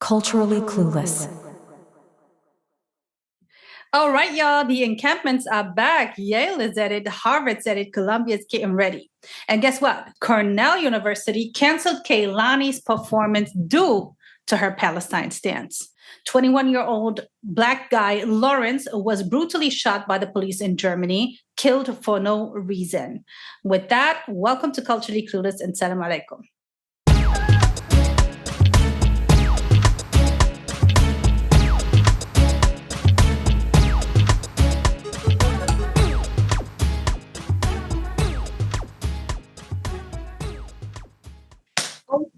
Culturally clueless. All right, y'all. The encampments are back. Yale is at it. Harvard's at it. Columbia's getting ready. And guess what? Cornell University canceled Kehlani's performance due to her Palestine stance. 21-year-old Black guy Lawrence was brutally shot by the police in Germany, killed for no reason. With that, welcome to Culturally Clueless and Salam Alaikum.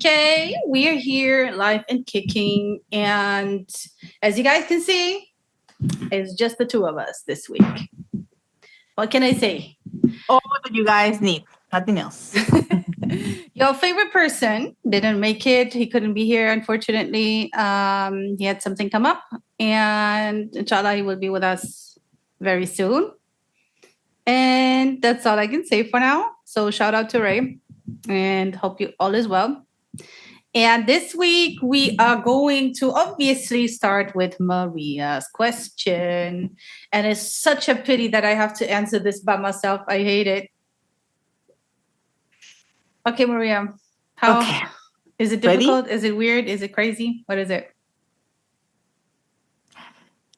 Okay, we are here live and kicking. And as you guys can see, it's just the two of us this week. What can I say? All that you guys need, nothing else. Your favorite person didn't make it. He couldn't be here, unfortunately. He had something come up. And inshallah, he will be with us very soon. And that's all I can say for now. So shout out to Ray and hope you all is well. And this week we are going to obviously start with Maria's question. And it's such a pity that I have to answer this by myself. I hate it. Okay, Maria. How is it difficult? Ready? Is it weird? Is it crazy? What is it?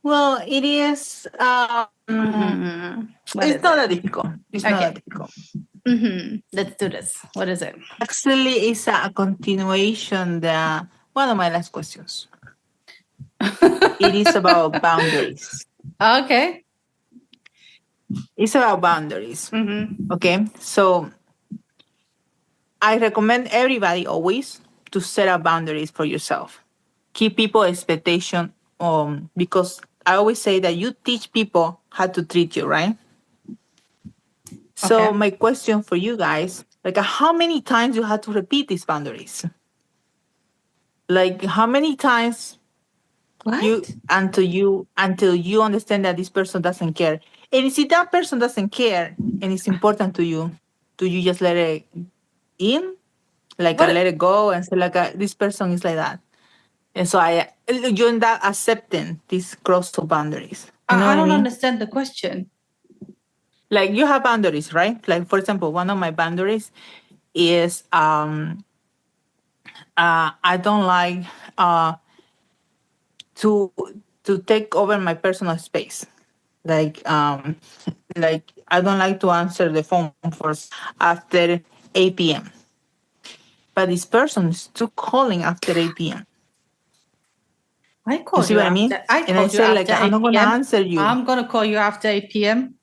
Well, it is. It's not that difficult. It's not that difficult. Let's do this. What is it? Actually, it's a continuation. One of my last questions. It is about boundaries. Okay. It's about boundaries. Okay, so I recommend everybody always to set up boundaries for yourself. Keep people expectation. Because I always say that you teach people how to treat you, right? So my question for you guys, like how many times you have to repeat these boundaries? Like how many times until you understand that this person doesn't care. And if that person doesn't care and it's important to you, do you just let it in? Like let it go and say like this person is like that. And so you end up accepting these cross boundaries. You know I don't what I mean? understand the question. Like you have boundaries, right? Like for example, one of my boundaries is I don't like to take over my personal space. Like I don't like to answer the phone first after 8 p.m. But this person is still calling after 8 p.m. I call you see what I mean? And I said like I'm not gonna answer you. I'm gonna call you after 8 p.m.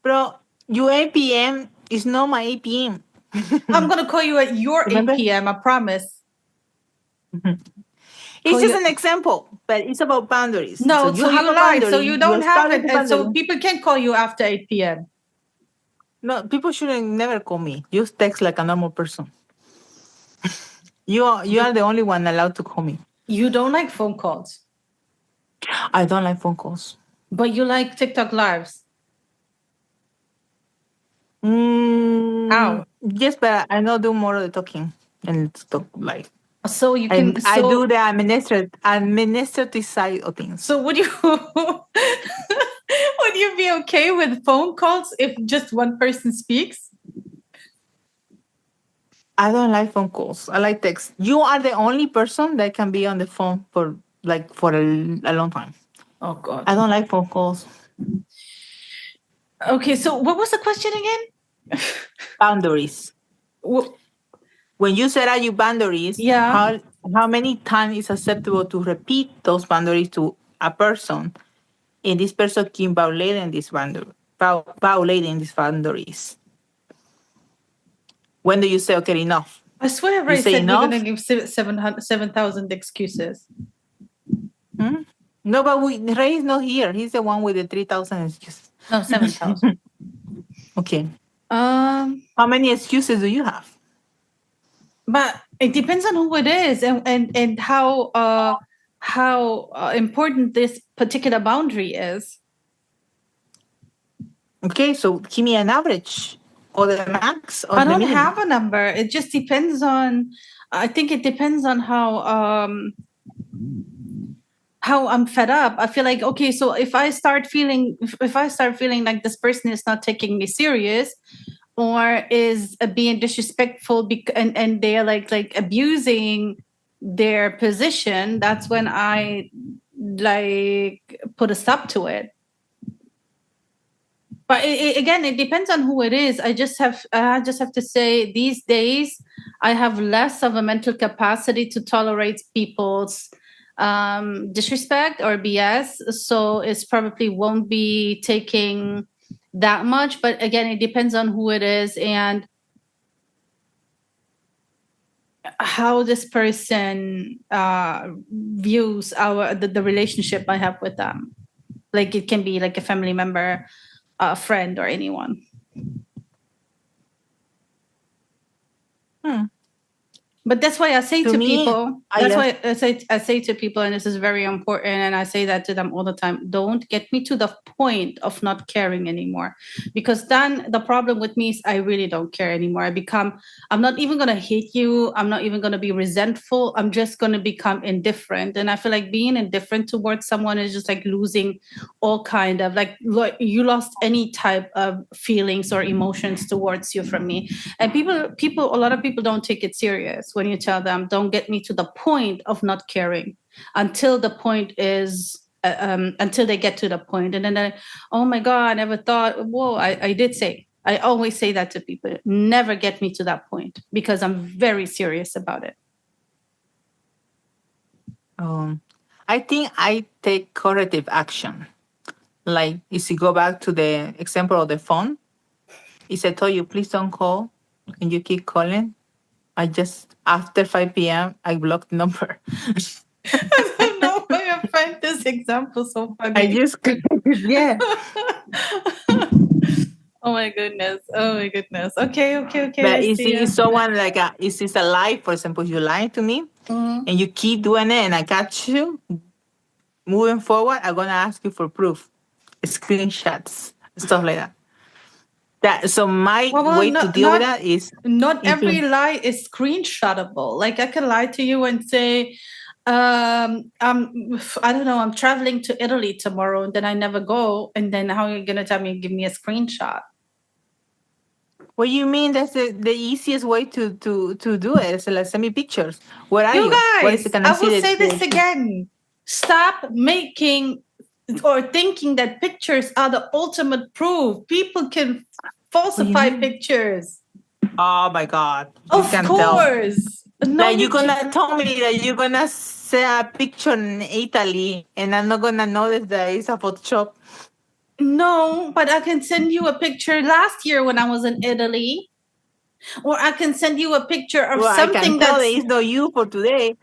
Bro, your 8 p.m. is not my 8 p.m. I'm gonna call you at your 8 p.m. I promise. It's just an example, but it's about boundaries. No, so you lied. So you don't have it, and so boundary. people can't call you after 8 p.m. No, people shouldn't never call me. Just text like a normal person. You are the only one allowed to call me. You don't like phone calls. I don't like phone calls. But you like TikTok lives. How? Yes, but I don't do more of the talking and talk live. So you can. I do the administrative side of things. So would you would you be okay with phone calls if just one person speaks? I don't like phone calls. I like text. You are the only person that can be on the phone for a long time. Oh God. I don't like phone calls. Okay, so what was the question again? Boundaries. When you set out your boundaries, how many times is acceptable to repeat those boundaries to a person, and this person keep violating these boundaries? When do you say, okay, enough? I swear Ray said we're going to give 7,000 excuses. No, but Ray is not here. He's the one with the 3,000 excuses. No, 7,000. Okay. How many excuses do you have? But it depends on who it is and how important this particular boundary is. Okay, so give me an average. or the max or I the don't minimum? have a number. It just depends on. I think it depends on how I'm fed up. I feel like, okay, so if I start feeling like this person is not taking me serious, or is being disrespectful, and they're like abusing their position, that's when I like put a stop to it. But again, it depends on who it is. I just have to say, these days I have less of a mental capacity to tolerate people's disrespect or BS. So it's probably won't be taking that much. But again, it depends on who it is and how this person views the relationship I have with them. Like, it can be like a family member, a friend, or anyone. But that's why I say to people, that's why I say to people, and this is very important, and I say that to them all the time, don't get me to the point of not caring anymore. Because then the problem with me is I really don't care anymore. I'm not even going to hate you. I'm not even going to be resentful. I'm just going to become indifferent. And I feel like being indifferent towards someone is just like losing all kind of like you lost any type of feelings or emotions towards you from me. And a lot of people don't take it serious when you tell them, don't get me to the point of not caring, until the point is until they get to the point, and then oh my god, I never thought. Whoa, I did say, I always say that to people, never get me to that point, because I'm very serious about it. I think I take corrective action. Like, if you go back to the example of the phone, if I told you, please don't call, and you keep calling, I just, after 5 p.m., I block the number. I don't know why I find this example so funny. I just, yeah. Oh my goodness. Oh my goodness. Okay. But I is see it you. someone like, is this a lie? For example, you lie to me Mhm. and you keep doing it and I catch you, moving forward, I'm going to ask you for proof, screenshots, stuff like that. So my Well, way to not deal with that is not every implement. lie is screenshotable. Like, I can lie to you and say, I don't know, I'm traveling to Italy tomorrow, and then I never go, and then how are you gonna tell me, give me a screenshot? What do you mean? That's the easiest way to do it. So, like, send me pictures. Where are You you? What is it? guys, Can I I see will say this the again. Stop making or thinking that pictures are the ultimate proof. People can what you falsify mean? pictures. Oh my God. You Of can tell. course. No, Like, you're you can't. gonna tell me that you're gonna send a picture in Italy and I'm not gonna notice that it's a Photoshop. No, but I can send you a picture last year when I was in Italy, or I can send you a picture of Well, I can something tell that that's. it's not you for today.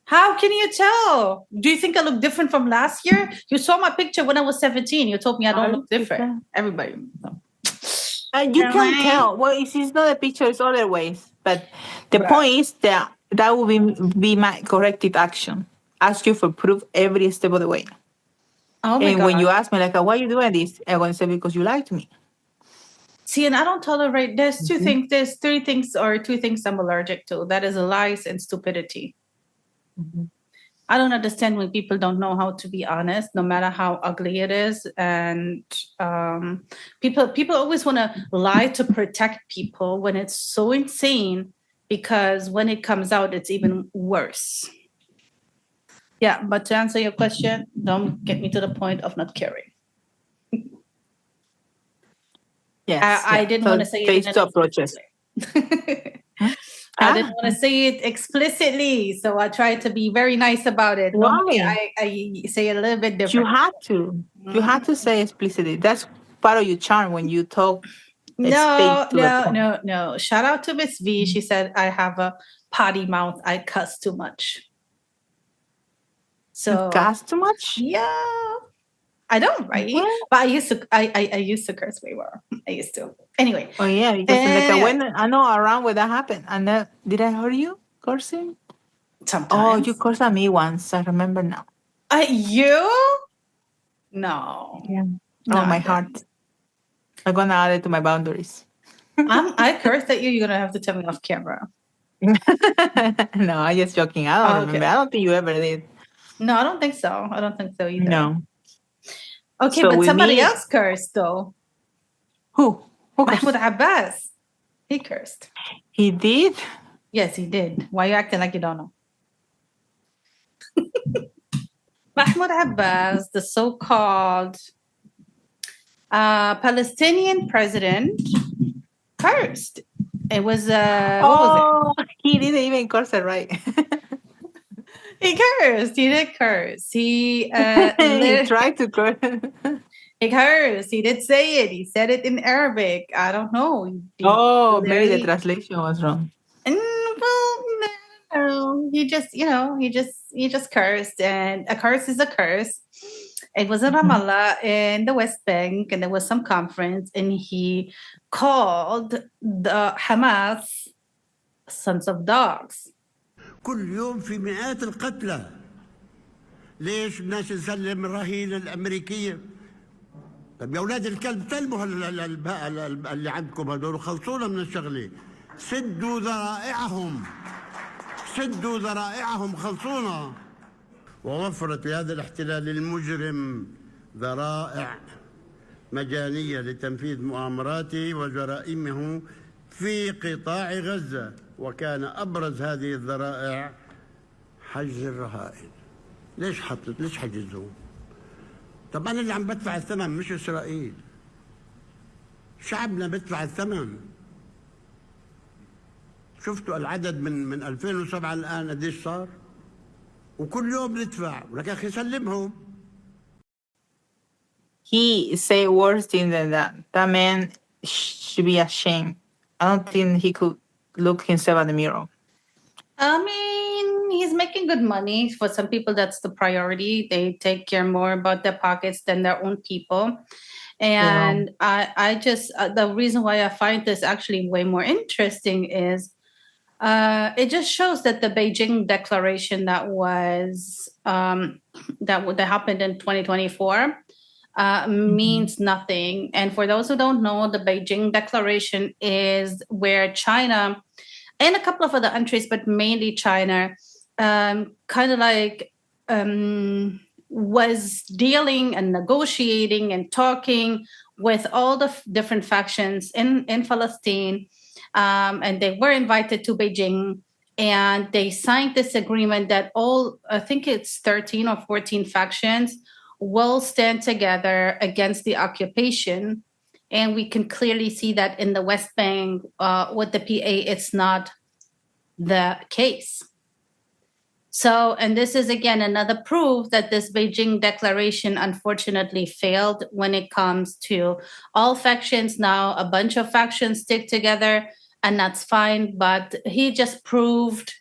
How can you tell? Do you think I look different from last year? You saw my picture when I was 17. You told me I don't look different. Everybody. You can tell. Well, it's not a picture, it's other ways. But the point is that that will be my corrective action. Ask you for proof every step of the way. Oh my And when God. you ask me, like, why are you doing this? I'm going to say, because you lied to me. See, and I don't tolerate. There's two things. There's three things, or two things I'm allergic to. That is lies and stupidity. I don't understand when people don't know how to be honest, no matter how ugly it is. And people always want to lie to protect people when it's so insane. Because when it comes out, it's even worse. Yeah, but to answer your question, don't get me to the point of not caring. Yes. I didn't want to say it Phase in an two approaches. explicitly. I didn't want to say it explicitly, so I tried to be very nice about it. Normally, Why? I say it a little bit You different. had to. You had to say explicitly. That's part of your charm when you talk straight to the point. No. Shout out to Miss V. She said I have a potty mouth. I cuss too much. You So cuss too much? yeah, I don't, right? What? But I used to curse way more. I used to. Anyway. Oh yeah, because like I know around where that happened, and did I hurt you cursing? Sometimes. Oh, you cursed at me once. I remember now. You? No. Yeah. No, Oh, my I heart. didn't. I'm gonna add it to my boundaries. I cursed at you. You're gonna have to tell me off camera. No, I'm just joking. I don't Oh, remember. okay. I don't think you ever did. No, I don't think so. I don't think so either. No. Okay, So but with somebody me, else cursed though. who? Who Mahmoud cursed? Abbas. He cursed. He did? Yes, he did. Why you acting like you don't know? Mahmoud Abbas, the so-called Palestinian president, cursed. It was what was it? Oh, he didn't even curse it right. He cursed. He did curse. He He tried to curse. he cursed. He did say it. He said it in Arabic. I don't know. He Oh, maybe the literally. translation was wrong. Well, no. He just, he just cursed, and a curse is a curse. It was in Mhm. Ramallah in the West Bank, and there was some conference, and he called the Hamas sons of dogs. كل يوم في مئات القتلى. ليش بدناش نسلم الرهينة الأمريكية؟ طب يا أولاد الكلب سلموا اللي عندكم هدول وخلصونا من الشغلة. سدوا ذرائعهم. سدوا ذرائعهم خلصونا. ووفرت لهذا الاحتلال المجرم ذرائع مجانية لتنفيذ مؤامراته وجرائمه في قطاع غزة، وكان أبرز هذه الذرائع حجز الرهائن. ليش حجزوه؟ طب أنا اللي عم بدفع الثمن مش إسرائيل. شعبنا بدفع الثمن. شفتوا العدد من 2007 الآن قديش صار؟ وكل يوم ندفع، ولك يا أخي سلمهم. He said worse things than that. That man should be ashamed. I don't think he could look himself at the mirror. I mean, he's making good money. For some people, that's the priority. They take care more about their pockets than their own people. And I just, the reason why I find this actually way more interesting is it just shows that the Beijing declaration that was, that happened in 2024 means nothing. And for those who don't know, the Beijing declaration is where China and a couple of other countries, but mainly China, kind of like was dealing and negotiating and talking with all the different factions in Palestine. And they were invited to Beijing, and they signed this agreement that all, I think it's 13 or 14 factions will stand together against the occupation. And we can clearly see that in the West Bank with the PA, it's not the case. So, and this is again another proof that this Beijing declaration unfortunately failed when it comes to all factions. Now, a bunch of factions stick together, and that's fine. But he just proved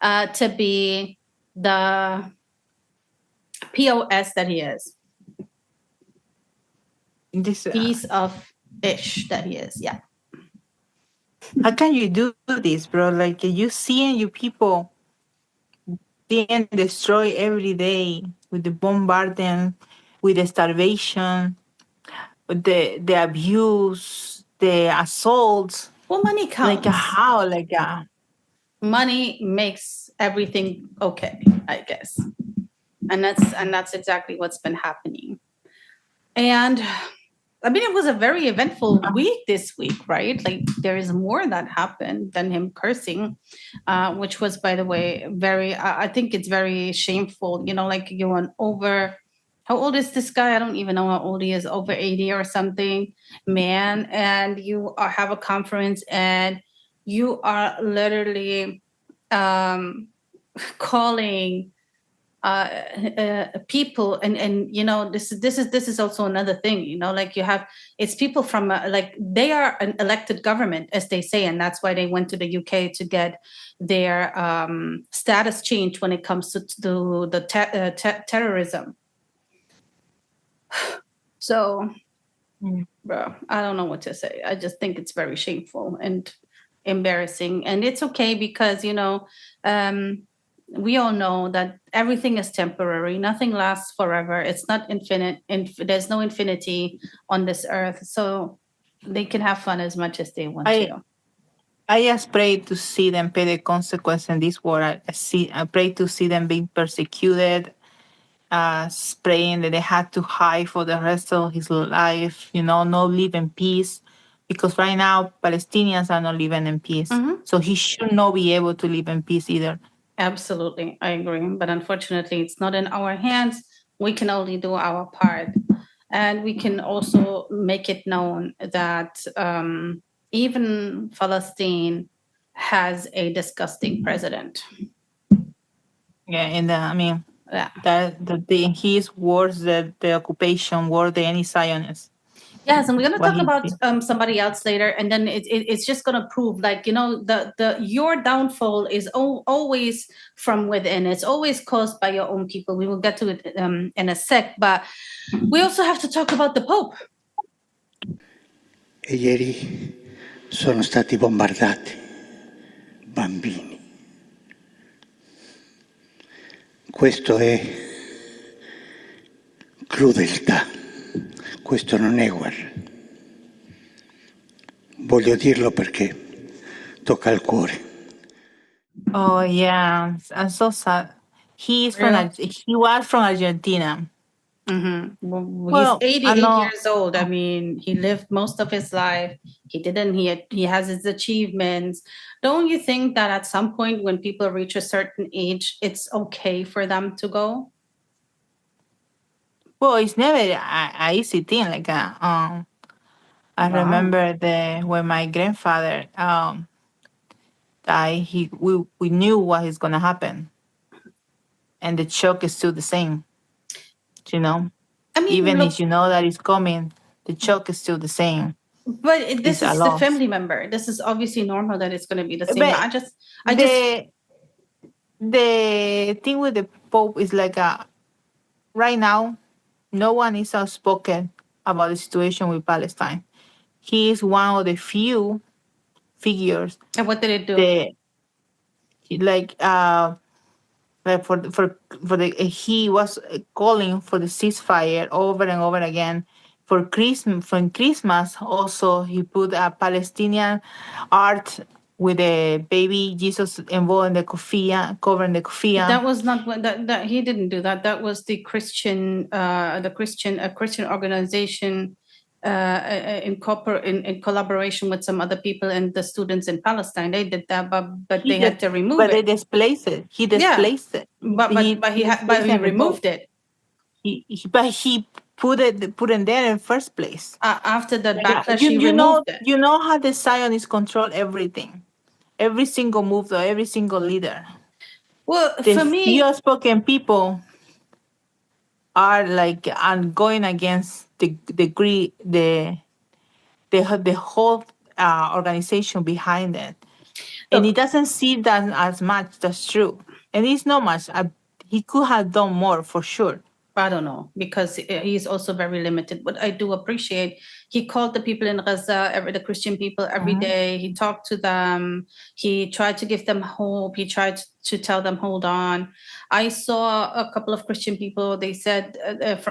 to be the POS that he is. Piece of ish that he is, yeah. How can you do this, bro? Like you seeing your people being destroyed every day with the bombardment, with the starvation, with the abuse, the assaults. Well, money counts. Like how? Like money makes everything okay, I guess. And that's exactly what's been happening. And I mean, it was a very eventful week this week, right? Like there is more that happened than him cursing, which was, by the way, very, I think it's very shameful. You know, like you're an over, how old is this guy? I don't even know how old he is, over 80 or something, man. And you have a conference and you are literally calling people and you know this is also another thing, you know, like you have, it's people from like they are an elected government, as they say, and that's why they went to the UK to get their status changed when it comes to the terrorism. So bro, I don't know what to say. I just think it's very shameful and embarrassing, and it's okay because, you know, we all know that everything is temporary. Nothing lasts forever. It's not infinite. There's no infinity on this earth. So they can have fun as much as they want I to. I just pray to see them pay the consequence in this world. I pray to see them being persecuted, praying that they had to hide for the rest of his life, no live in peace. Because right now, Palestinians are not living in peace. Mhm. So he should not be able to live in peace either. Absolutely, I agree. But unfortunately, it's not in our hands. We can only do our part. And we can also make it known that even Palestine has a disgusting president. Yeah, and I mean, Yeah. he is worse than the occupation, worse than any Zionist. Yes, and we're going to What talk he about did. somebody else later, and then it's just going to prove, like, the your downfall is always from within. It's always caused by your own people. We will get to it in a sec, but we also have to talk about the Pope. E ieri sono stati bombardati bambini. Questo è crudeltà, questo non è guerra. Voglio dirlo perché tocca al cuore. Oh yeah, I'm so sad. He was from Argentina. Mm-hmm. Well, he's Well, I 88 know. years old. I mean, he lived most of his life. He has his achievements. Don't you think that at some point when people reach a certain age, it's okay for them to go? Well, it's never a easy thing. Like I Wow. remember when my grandfather died. We knew what is gonna happen, and the shock is still the same. You know, I mean, even look, if you know that it's coming, the shock is still the same. but this It's a is the loss. family member. This is obviously normal that it's going to be the same. But I just the thing with the Pope is like right now, no one is outspoken about the situation with Palestine. He is one of the few figures and what did it do? that like he was calling for the ceasefire over and over again. For Christmas also he put a Palestinian art with a baby Jesus involved in the kofia, covering the kofia. That was not what that he didn't do that. That was the Christian Christian organization in collaboration with some other people and the students in Palestine. They did that, but they had to remove but it. they displaced it. He displaced it. But he removed it. But he put in there in the first place. After the Like, backlash, he removed it. You know how the Zionists control everything, every single move, though, every single leader. Well, The for me, few outspoken people are going against the whole organization behind it, and it doesn't seem that as much. That's true, and it's not much. He could have done more for sure. I don't know, because he's also very limited. But I do appreciate he called the people in Gaza, the Christian people, every day. He talked to them. He tried to give them hope. He tried to tell them, hold on. I saw a couple of Christian people. They said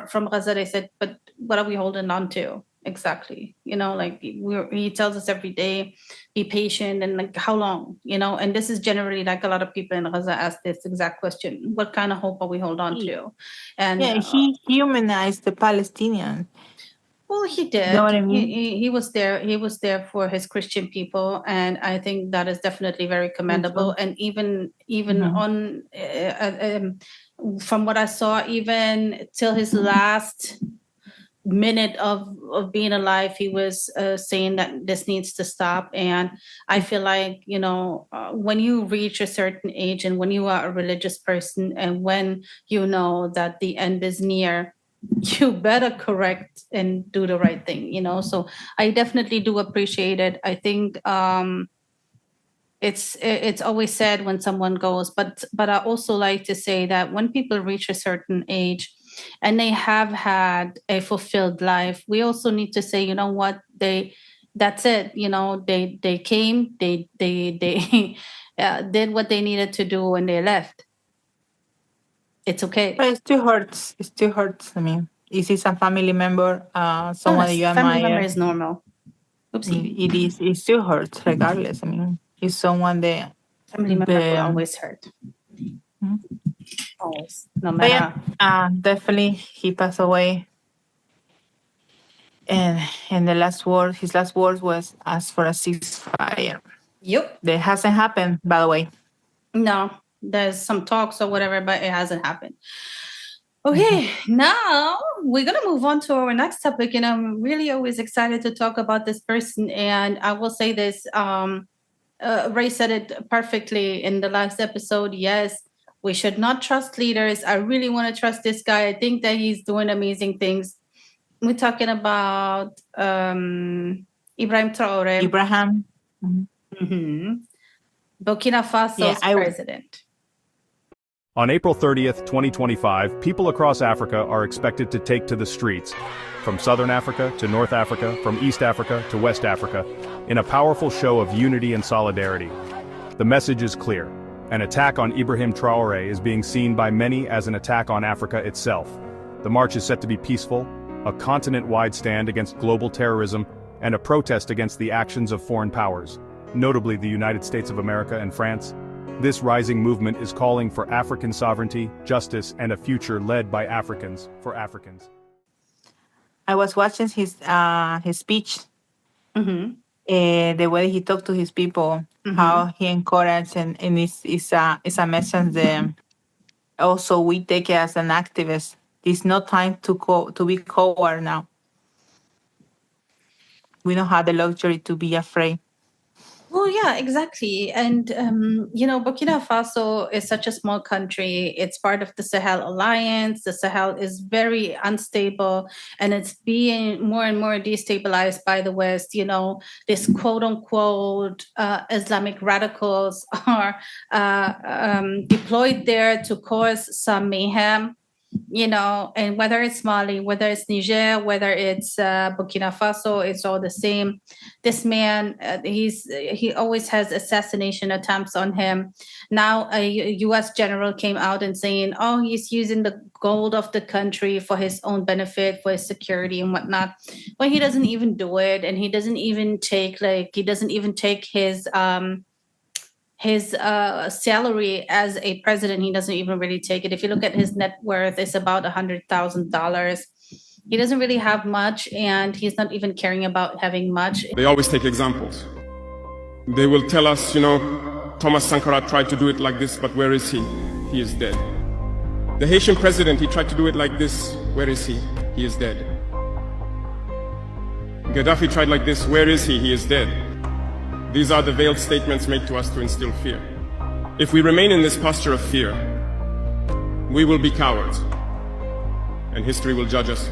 from Gaza, they said, but what are we holding on to? Exactly. Like he tells us every day, be patient, and like how long, and this is generally like a lot of people in Gaza ask this exact question: what kind of hope are we hold on to? And he humanized the Palestinians. well, he did. You know what I mean? He was there. He was there for his Christian people, and I think that is definitely very commendable. And even on from what I saw, even till his last minute of being alive, he was saying that this needs to stop. And I feel like when you reach a certain age, and when you are a religious person, and when you know that the end is near, you better correct and do the right thing. So I definitely do appreciate it. I think it's always sad when someone goes, but I also like to say that when people reach a certain age and they have had a fulfilled life, we also need to say, you know what, that's it. They came, they did what they needed to do, and they left. It's okay. But it still hurts. It still hurts. I mean, is it some family member, someone that you admire? Family member is normal. Oopsie. it still hurts regardless. I mean, he's someone that Family member will always hurt. Mhm. Always. No But matter. yeah, definitely he passed away. And his last words was ask for a ceasefire. Yep. That hasn't happened, by the way. No, there's some talks or whatever, but it hasn't happened. Okay, now we're going to move on to our next topic. And I'm really always excited to talk about this person. And I will say this, Ray said it perfectly in the last episode. Yes, we should not trust leaders. I really want to trust this guy. I think that he's doing amazing things. We're talking about Ibrahim Traore. Ibrahim. Mm-hmm. Burkina Faso's president. On April 30th, 2025, people across Africa are expected to take to the streets, from Southern Africa to North Africa, from East Africa to West Africa, in a powerful show of unity and solidarity. The message is clear. An attack on Ibrahim Traore is being seen by many as an attack on Africa itself. The march is set to be peaceful, a continent-wide stand against global terrorism, and a protest against the actions of foreign powers, notably the United States of America and France. This rising movement is calling for African sovereignty, justice, and a future led by Africans, for Africans. I was watching his speech, the way he talked to his people, how he encouraged, and it's a message that also we take it as an activist. It's not time to be coward now. We don't have the luxury to be afraid. Well, yeah, exactly. And, Burkina Faso is such a small country. It's part of the Sahel Alliance. The Sahel is very unstable, and it's being more and more destabilized by the West. This quote unquote Islamic radicals are deployed there to cause some mayhem. And whether it's Mali, whether it's Niger, whether it's Burkina Faso, it's all the same. This man, he always has assassination attempts on him. Now a U.S. general came out and saying, oh, he's using the gold of the country for his own benefit, for his security and whatnot. Well, he doesn't even do it, and he doesn't even take his salary as a president. He doesn't even really take it. If you look at his net worth, it's about $100,000. He doesn't really have much, and he's not even caring about having much. They always take examples. They will tell us, Thomas Sankara tried to do it like this, but where is he? He is dead. The Haitian president, he tried to do it like this. Where is he? He is dead. Gaddafi tried like this. Where is he? He is dead. These are the veiled statements made to us to instill fear. If we remain in this posture of fear, we will be cowards, and history will judge us.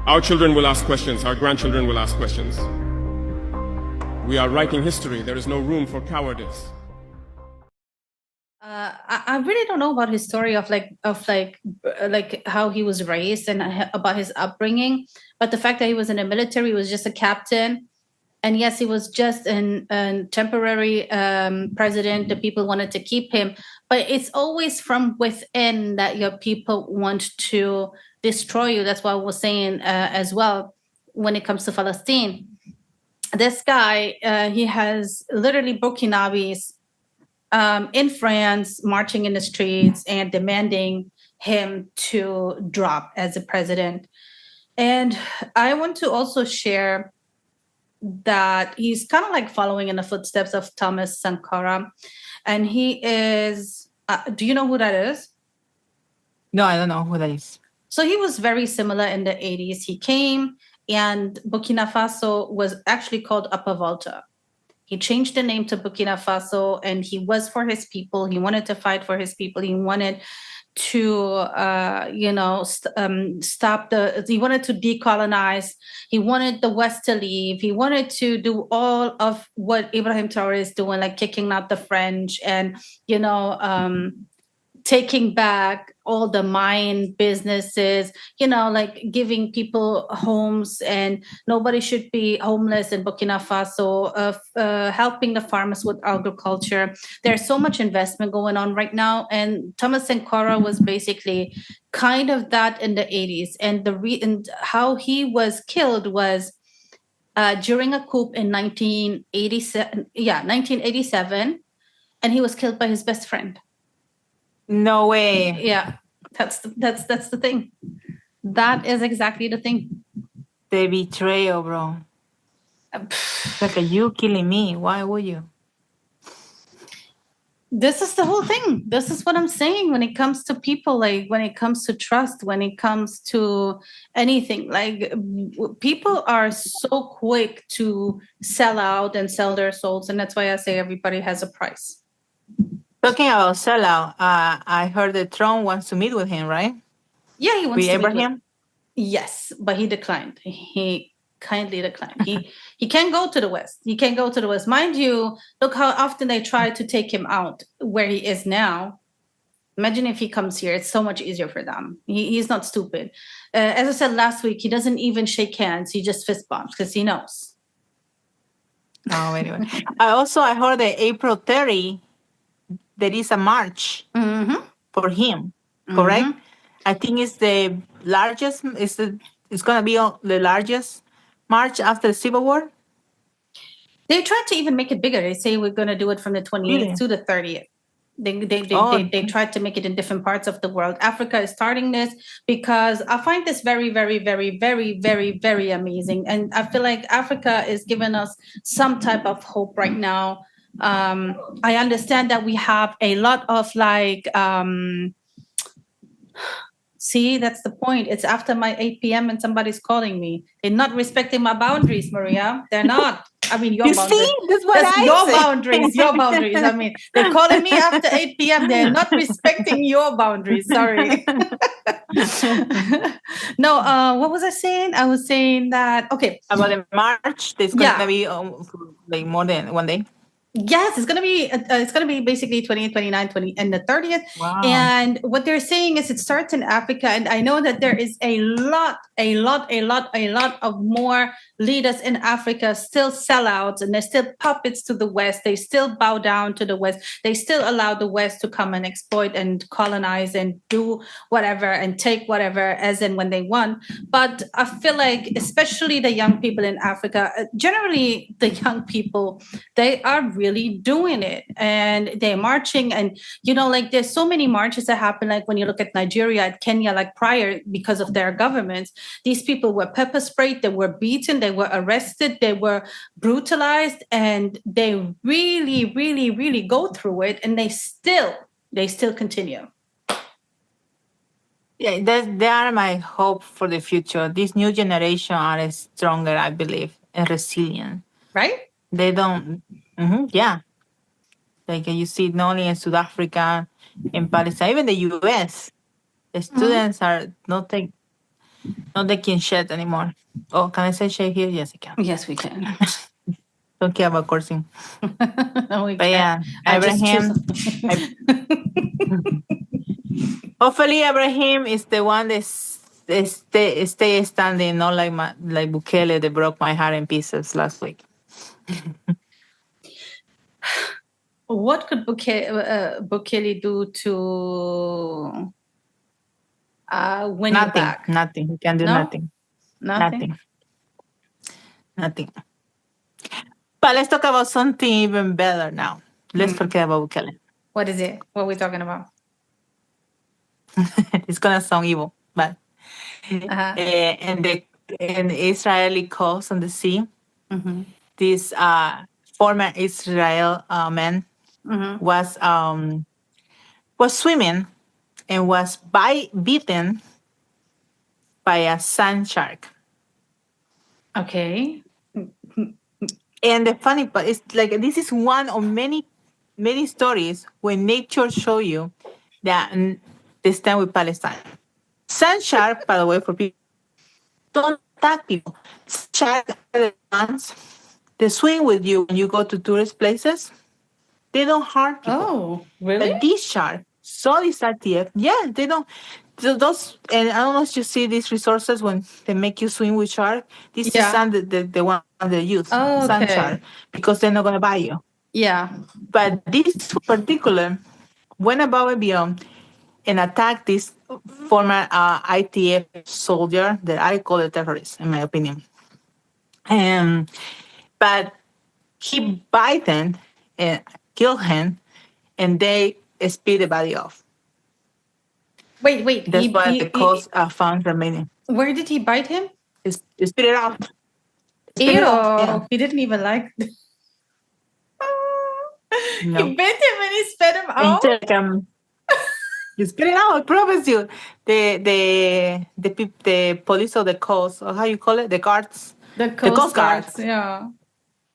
Our children will ask questions, our grandchildren will ask questions. We are writing history. There is no room for cowardice. I really don't know about his story of how he was raised and about his upbringing, but the fact that he was in the military, was just a captain. And yes, he was just a temporary president. The people wanted to keep him. But it's always from within that your people want to destroy you. That's what I was saying as well when it comes to Palestine. This guy, he has literally Burkinabes in France marching in the streets and demanding him to drop as a president. And I want to also share that he's kind of like following in the footsteps of Thomas Sankara. And he is, do you know who that is? No, I don't know who that is. So he was very similar in the 80s. He came, and Burkina Faso was actually called Upper Volta. He changed the name to Burkina Faso, and he was for his people. He wanted to fight for his people. He wanted to, he wanted to decolonize. He wanted the West to leave. He wanted to do all of what Ibrahim Traore is doing, like kicking out the French and, taking back all the mine businesses, like giving people homes, and nobody should be homeless in Burkina Faso, helping the farmers with agriculture. There's so much investment going on right now. And Thomas Sankara was basically kind of that in the 80s. And how he was killed was during a coup in 1987. Yeah, 1987, and he was killed by his best friend. No way. Yeah, that's the thing. That is exactly the thing. The betrayal, bro. Like, you killing me. Why would you? This is the whole thing. This is what I'm saying when it comes to people, like when it comes to trust, when it comes to anything. Like people are so quick to sell out and sell their souls. And that's why I say everybody has a price. Talking about sellout, I heard that Trump wants to meet with him, right? Yeah, he wants with to meet Abraham? Yes, but he declined. He kindly declined. He can't go to the West. He can't go to the West. Mind you, look how often they try to take him out where he is now. Imagine if he comes here. It's so much easier for them. He's not stupid. As I said last week, he doesn't even shake hands. He just fist bumps because he knows. Oh, anyway. I heard that April 30, there is a march for him, correct? I think it's the largest, it's going to be the largest march after the Civil War. They tried to even make it bigger. They say we're going to do it from the 28th to the 30th. They tried to make it in different parts of the world. Africa is starting this because I find this very, very, very, very, very, very amazing. And I feel like Africa is giving us some type of hope right now. I understand that we have a lot of see, that's the point. It's after my 8 p.m. and somebody's calling me. They're not respecting my boundaries, Maria. They're not. I mean, your boundaries. See? That's what I your say. boundaries. Your boundaries. I mean, they're calling me after 8 p.m. They're not respecting your boundaries. Sorry. No, what was I saying? I was saying that, okay. About the march, there's going to be like more than one day. Yes, it's gonna be basically 28, 29, 20, and the 30th. Wow. And what they're saying is it starts in Africa, and I know that there is a lot of more leaders in Africa still sellouts, and they're still puppets to the West. They still bow down to the West. They still allow the West to come and exploit and colonize and do whatever and take whatever as and when they want. But I feel like, especially the young people in Africa, generally the young people, they are really doing it, and they're marching. And like there's so many marches that happen, like when you look at Nigeria, at Kenya, like prior, because of their governments, these people were pepper sprayed, they were beaten, they were arrested, they were brutalized, and they really, really, really go through it, and they still continue. Yeah, they are my hope for the future. This new generation are stronger, I believe, and resilient. Right? They don't. Yeah. Like you see, not only in South Africa, in Palestine, even the U.S., the students are not taking shit anymore. Oh, can I say shit here? Yes, I can. Yes, we can. Don't care about cursing. No, we But can't. yeah, Abraham. Hopefully, Abraham is the one that stay standing, not like Bukele that broke my heart in pieces last week. What could Bukele do to win you back? Nothing. He can do nothing. Nothing. But let's talk about something even better now. Let's forget about Bukele. What is it? What are we talking about? It's gonna sound evil, but in the Israeli coast on the sea, this former Israel man was swimming and was bitten by a sand shark. Okay. And the funny part is, like, this is one of many stories when nature show you that they stand with Palestine. Sand shark, by the way, for people, don't attack people. Sharks are the ones that swim with you when you go to tourist places. They don't harm people. Oh, really? But these sharks, so this RTF, they don't. Those, and I don't know if you see these resources when they make you swim with shark. This is the one they use, sand shark, because they're not going to bite you. Yeah. But this particular went above and beyond and attacked this former ITF soldier that I call a terrorist, in my opinion. But he bite him and kill him, and they spit the body off. Wait. That's why the cause are found remaining. Where did he bite him? Spit it out. Spit Ew. it out. Yeah. He didn't even like. No. He bit him and he spit him out. And check, you spit it out. I promise you. The police or the coast, or how you call it, the guards, The Coast Coast Guard. Guards. Yeah.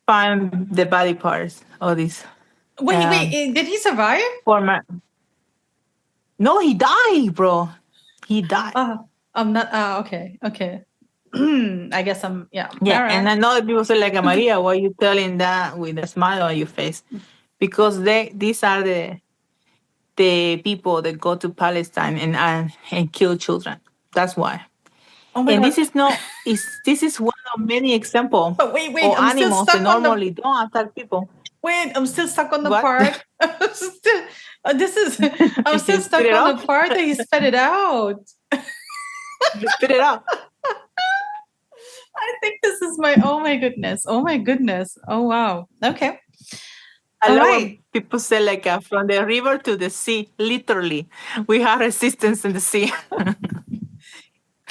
Find the body parts. All these. Wait. Did he survive? Former. No, he died, bro. He died. I'm not. Okay. I guess I'm. Yeah. Yeah, All right. and I know people say like, Maria, why are you telling that with a smile on your face? Because these are the people that go to Palestine and kill children. That's why. Oh my And God. this is one of many examples But wait, of I'm still animals stuck that on the. normally don't attack people. Wait, I'm still stuck on the What? part. I'm still, I'm still stuck Spit it on out? the part that he spit it out. You spit it out. I think this is my. Oh my goodness. Oh wow. Okay. I All love right. when people say like from the river to the sea, literally. We have resistance in the sea.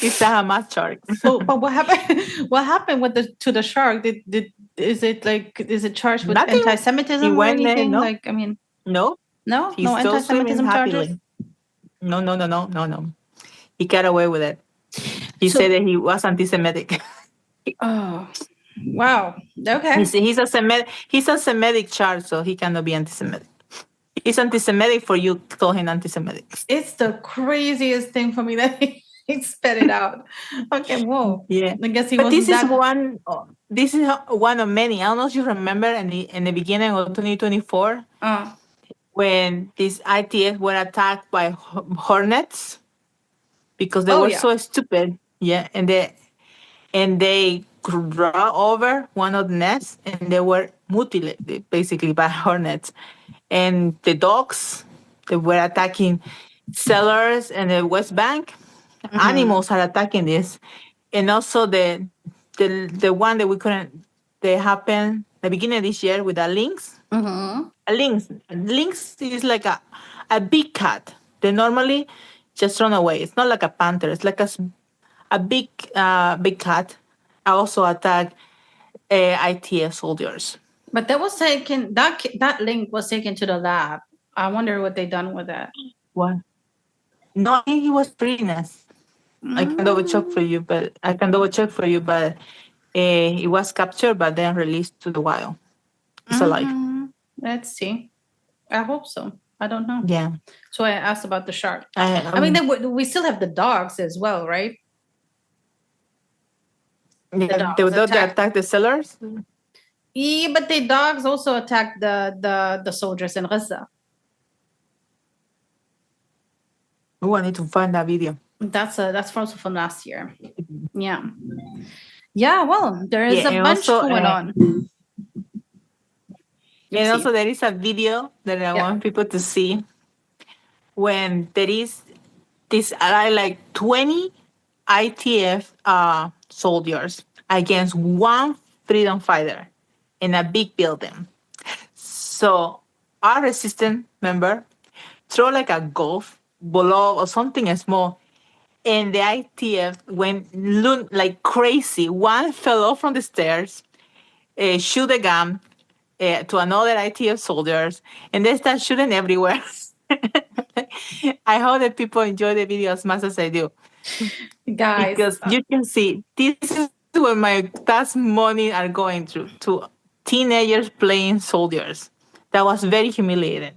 It's a Hamas shark. So, but what happened? What happened with the shark? Is it charged with Nothing. anti-Semitism He or went there, anything? no. Like, I mean, No, no he's still swimming anti-Semitism charges. happily. No. He got away with it. He So- said that he was anti-Semitic. Oh, wow. Okay. He's a Semitic. He's a Semitic charge, so he cannot be anti-Semitic. He's anti-Semitic for you call him anti-Semitic. It's the craziest thing for me that he spit it out. Okay, whoa. Yeah. I guess he But wasn't this is that. one. This is one of many. I don't know if you remember in the beginning of 2024 when these ITF were attacked by hornets because they Oh, were yeah. so stupid. Yeah, and they draw over one of the nests and they were mutilated basically by hornets. And the dogs that were attacking sellers in the West Bank, animals are attacking this. And also the one that we couldn't, they happened the beginning of this year with the lynx. A lynx is like a big cat. They normally just run away. It's not like a panther. It's like a big cat. Also attack ITF soldiers. But that was taken. That link was taken to the lab. I wonder what they done with that. What? No, I think he was freeness. I can double check for you, but it was captured but then released to the wild. It's alive. Let's see. I hope so. I don't know. Yeah. So I asked about the shark. I I mean, we still have the dogs as well, right? the dogs dog that attacked the sellers. Yeah, but the dogs also attacked the soldiers in Gaza. Oh, I need to find that video. That's also from last year. Yeah. Yeah, well, there is Yeah, a and bunch also, going on. And also there is a video that I want people to see when there is these are like 20 ITF soldiers against one freedom fighter in a big building. So our resistance member throw like a golf ball or something small, and the ITF went like crazy. One fell off from the stairs, shoot a gun to another ITF soldiers, and they start shooting everywhere. I hope that people enjoy the video as much as I do. Guys, Because you can see, this is what my task morning are going through, to teenagers playing soldiers. That was very humiliating.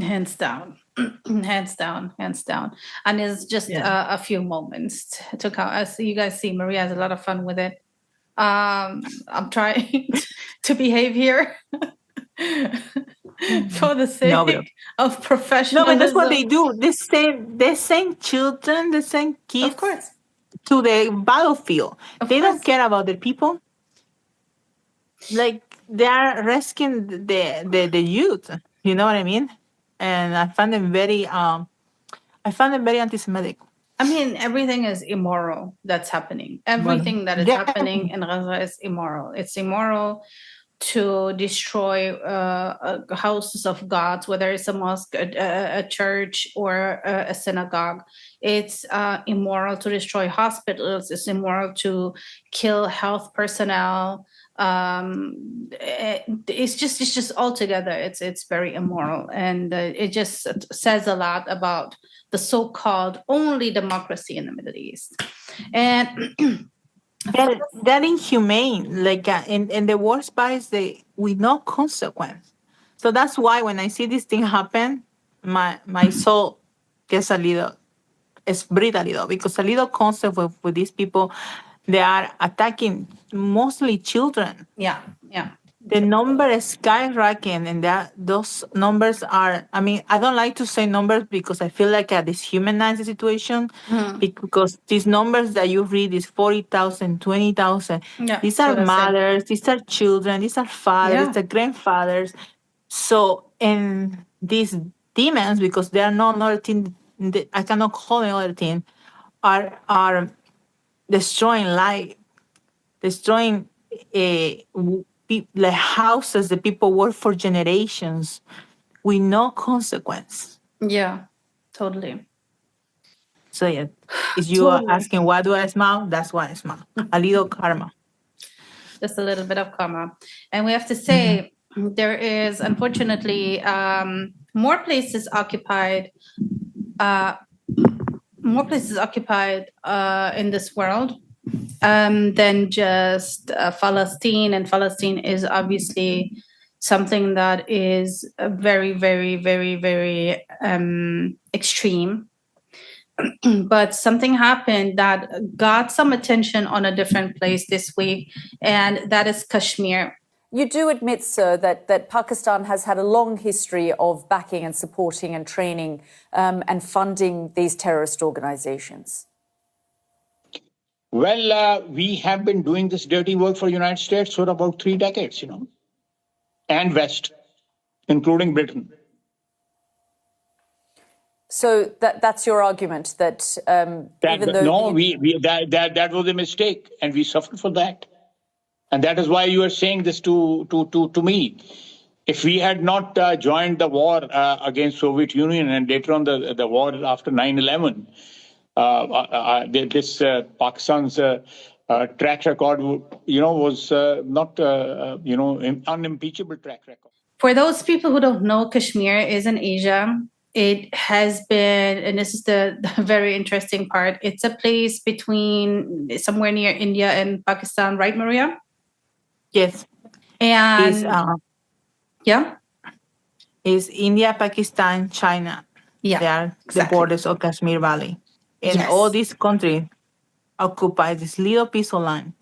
hands down. Hands down. And it's just a few moments to count. As you guys see, Maria has a lot of fun with it. I'm trying to behave here for the sake of professionalism. No, but that's what they do. They send children, they send kids of course, to the battlefield. They course. don't care about the people. Like, they are rescuing the youth. You know what I mean? And I found them very anti-Semitic. I mean, everything is immoral that's happening. Everything that is happening in Gaza is immoral. It's immoral to destroy houses of gods, whether it's a mosque, a church, or a synagogue. It's immoral to destroy hospitals. It's immoral to kill health personnel. It's just altogether. It's very immoral, and it just says a lot about the so-called only democracy in the Middle East, and. That inhumane, like in the worst part is with no consequence. So that's why when I see this thing happen, my soul gets a little, it's breathe a little, because a little concept with these people, they are attacking mostly children. Yeah. The number is skyrocketing, and those numbers are. I mean, I don't like to say numbers because I feel like I dehumanize the situation. Because these numbers that you read is 40,000, 20,000. Yeah, These are mothers, these are children, these are fathers, these are grandfathers. So, and these demons, because they are not another thing, I cannot call another thing, are destroying life, destroying like houses that people work for generations with no consequence. Yeah, totally. So yeah, if you are asking why do I smile, that's why I smile. A little karma. Just a little bit of karma. And we have to say there is unfortunately more places occupied in this world than just Palestine. And Palestine is obviously something that is very, very, very, very extreme. But something happened that got some attention on a different place this week, and that is Kashmir. You do admit, sir, that Pakistan has had a long history of backing and supporting and training and funding these terrorist organizations. Well, we have been doing this dirty work for the United States for about 3 decades, and West, including Britain. So that's your argument that even though that was a mistake, and we suffered for that, and that is why you are saying this to me. If we had not joined the war against Soviet Union and later on the war after 9/11, this Pakistan's track record, was not an unimpeachable track record. For those people who don't know, Kashmir is in Asia. It has been, and this is the very interesting part, it's a place between somewhere near India and Pakistan, right, Maria? Yes. And is India, Pakistan, China. Yeah, they are exactly the borders of Kashmir Valley. And all these countries occupy this little piece of land.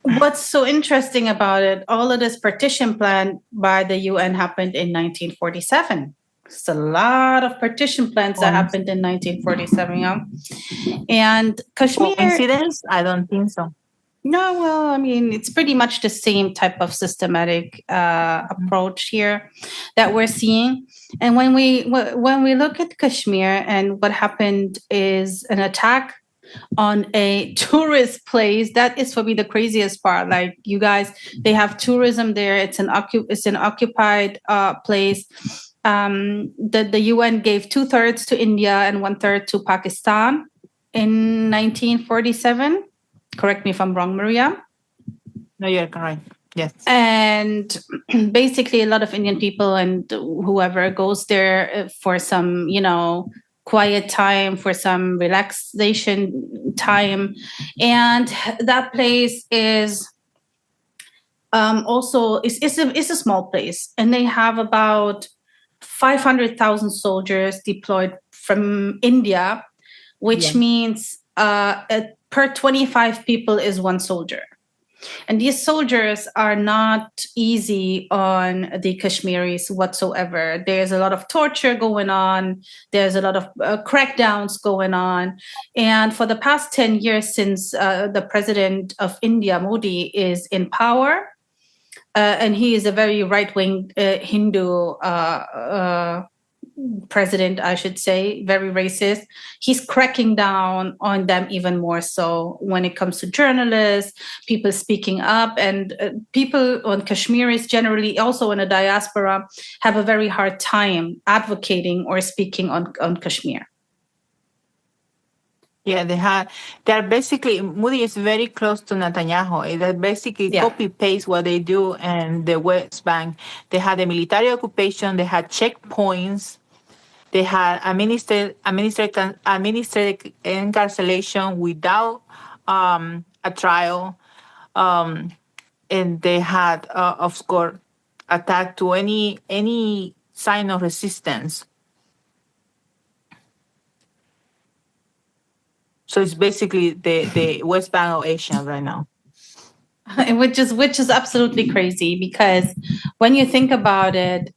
What's so interesting about it, all of this partition plan by the UN happened in 1947. It's a lot of partition plans that happened in 1947, And Kashmir... Coincidence? I don't think so. No, well, I mean, it's pretty much the same type of systematic approach here that we're seeing. And when we look at Kashmir, and what happened is an attack on a tourist place. That is for me the craziest part. Like, you guys, they have tourism there. It's an occupied place. The UN gave 2/3 to India and 1/3 to Pakistan in 1947. Correct me if I'm wrong, Maria. No, you're correct. Yes. And basically a lot of Indian people and whoever goes there for some, quiet time, for some relaxation time. And that place is also it's a small place, and they have about 500,000 soldiers deployed from India, which means per 25 people is one soldier. And these soldiers are not easy on the Kashmiris whatsoever. There's a lot of torture going on. There's a lot of crackdowns going on. And for the past 10 years since the president of India, Modi, is in power, and he is a very right-wing Hindu president, I should say, very racist. He's cracking down on them even more so when it comes to journalists, people speaking up, and people on Kashmiris generally, also in the diaspora, have a very hard time advocating or speaking on Kashmir. Yeah, they're basically, Moody is very close to Netanyahu. They basically copy paste what they do in the West Bank. They had a military occupation, they had checkpoints, they had administrative incarceration without a trial, and they had, of course, attack to any sign of resistance. So it's basically the West Bank of Asia right now. which is absolutely crazy, because when you think about it,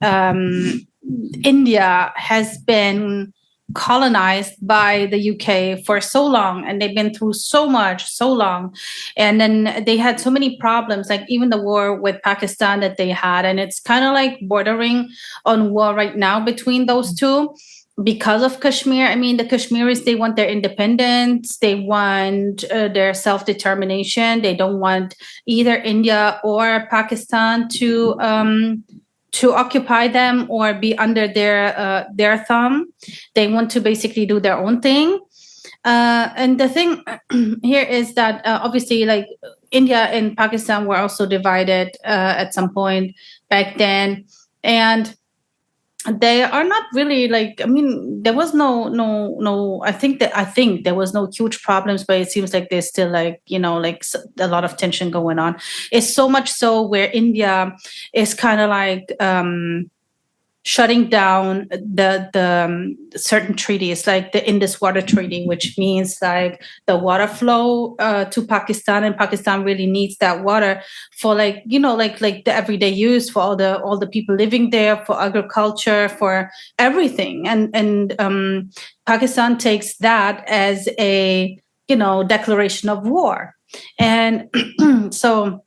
India has been colonized by the UK for so long, and they've been through so long, and then they had so many problems, like even the war with Pakistan that they had, and it's kind of like bordering on war right now between those two. Because of Kashmir, I mean, the Kashmiris, they want their independence, they want their self-determination. They don't want either India or Pakistan to occupy them or be under their thumb. They want to basically do their own thing. And the thing here is that obviously, like, India and Pakistan were also divided at some point back then, and they are not really, like, I mean, there was no I think there was no huge problems, but it seems like there's still, like, you know, like a lot of tension going on. It's so much so where India is kind of like shutting down the certain treaties, like the Indus Water Treaty, which means like the water flow to Pakistan, and Pakistan really needs that water for, like, you know, like the everyday use for all the people living there, for agriculture, for everything, and Pakistan takes that as a, you know, declaration of war, and so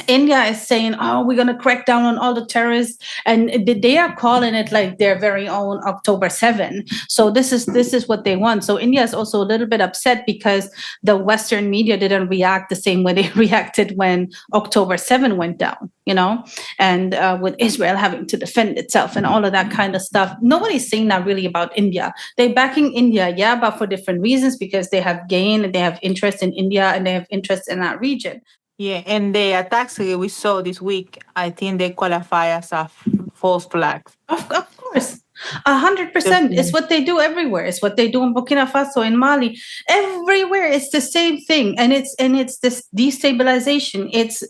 India is saying, "Oh, we're going to crack down on all the terrorists," and they are calling it like their very own October 7. So this is what they want. So India is also a little bit upset because the Western media didn't react the same way they reacted when October 7 went down, you know, and with Israel having to defend itself and all of that kind of stuff. Nobody's saying that really about India. They're backing India, yeah, but for different reasons, because they have gain and they have interest in India and they have interest in that region. Yeah, and the attacks we saw this week, I think they qualify as a false flag. Of course, 100%. It's what they do everywhere. It's what they do in Burkina Faso, in Mali, everywhere. It's the same thing, and it's this destabilization. It's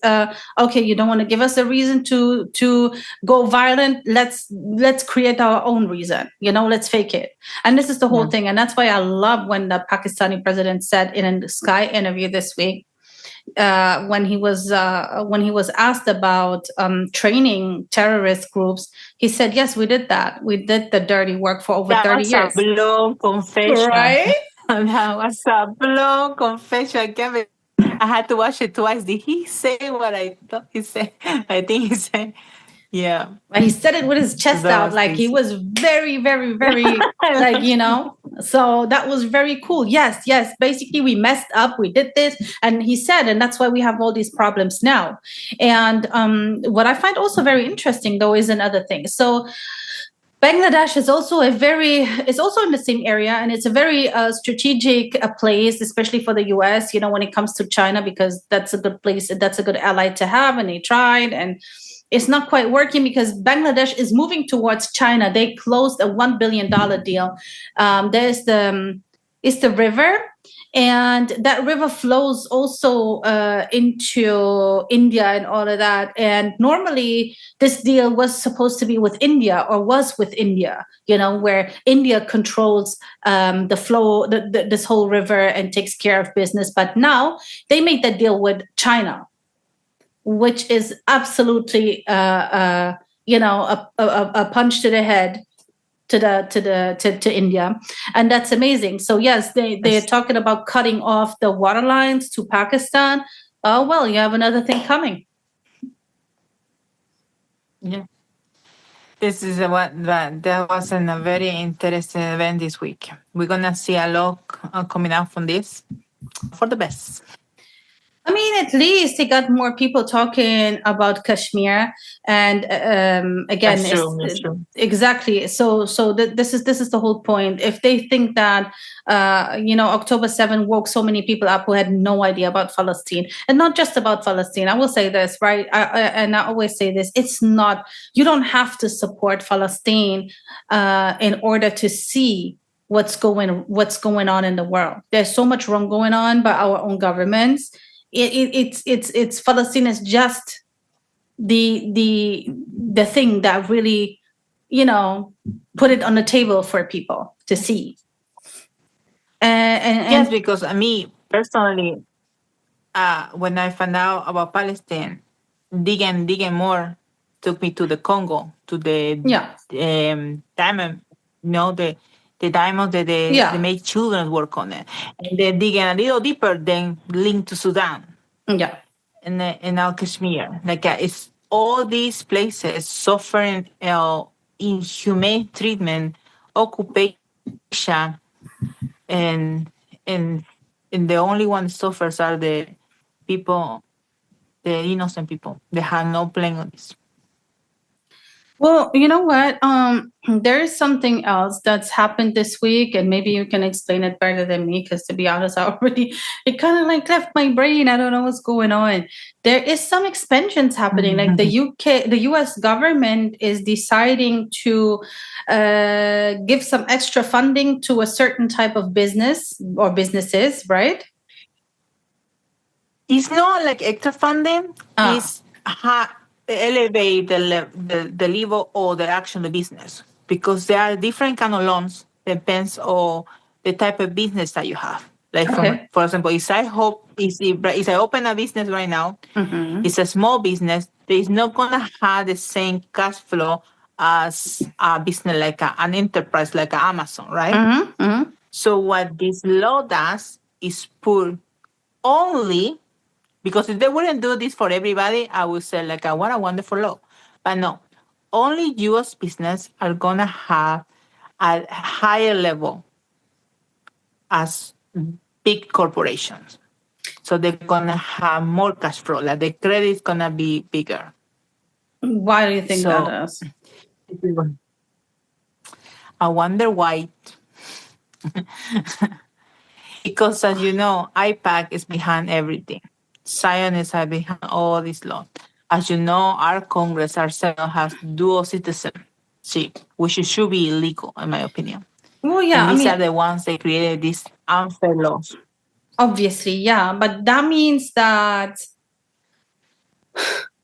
okay. You don't want to give us a reason to go violent. Let's create our own reason. You know, let's fake it. And this is the whole thing. And that's why I love when the Pakistani president said in a Sky interview this week, when he was asked about training terrorist groups, he said, "Yes, we did that. We did the dirty work for over 30 years." That was a long confession, right? That was a long confession. I had to watch it twice. Did he say what I thought he said? I think he said, yeah. But he said it with his chest out, like he was very, very, very, like, you know. So that was very cool. Yes. Basically, we messed up. We did this. And he said, and that's why we have all these problems now. And what I find also very interesting, though, is another thing. So Bangladesh is also it's also in the same area, and it's a very strategic place, especially for the US, you know, when it comes to China, because that's a good place, that's a good ally to have, and they tried, and it's not quite working because Bangladesh is moving towards China. They closed a $1 billion deal. There's the river, and that river flows also into India and all of that. And normally this deal was supposed to be with India, or was with India, you know, where India controls the flow, this whole river, and takes care of business. But now they made that deal with China, which is absolutely, you know, a punch to the head to India, and that's amazing. So yes, they're talking about cutting off the water lines to Pakistan. Oh well, you have another thing coming. Yeah. This is that was a very interesting event this week. We're gonna see a lot coming out from this for the best. I mean, at least they got more people talking about Kashmir, and again, That's true. That's true. exactly. So this is the whole point. If they think that October 7 woke so many people up who had no idea about Palestine, and not just about Palestine. I will say this, right? And I always say this: it's not. You don't have to support Palestine in order to see what's going on in the world. There's so much wrong going on by our own governments. It's Palestine is just the thing that really, put it on the table for people to see. And Yes, because me personally, when I found out about Palestine, digging more took me to the Congo, to the diamond, the diamond that they made children work on it, and then digging a little deeper, then linked to Sudan, and now Kashmir. Like it's all these places suffering inhumane treatment, occupation, and the only one that suffers are the people, the innocent people. They have no blame on this. Well, you know what? There is something else that's happened this week, and maybe you can explain it better than me, because to be honest, it kind of like left my brain. I don't know what's going on. There is some expansions happening. Like the US government is deciding to give some extra funding to a certain type of business or businesses, right? It's not like extra funding. It's elevate the level or the action of the business, because there are different kind of loans, depends on the type of business that you have. Like for example, if I open a business right now, it's a small business, it's not gonna have the same cash flow as a business like an enterprise like Amazon, right? So what this law does is put only, because if they wouldn't do this for everybody, I would say like, what a wonderful law. But no, only U.S. business are gonna have a higher level as big corporations. So they're gonna have more cash flow. Like the credit is gonna be bigger. Why do you think that is? I wonder why. Because as you know, IPAC is behind everything. Zionists are behind all this law. As you know, our Congress, our Senate has dual citizenship, which should be illegal, in my opinion. Well, yeah, and these are the ones that created these unfair laws. Obviously, yeah, but that means that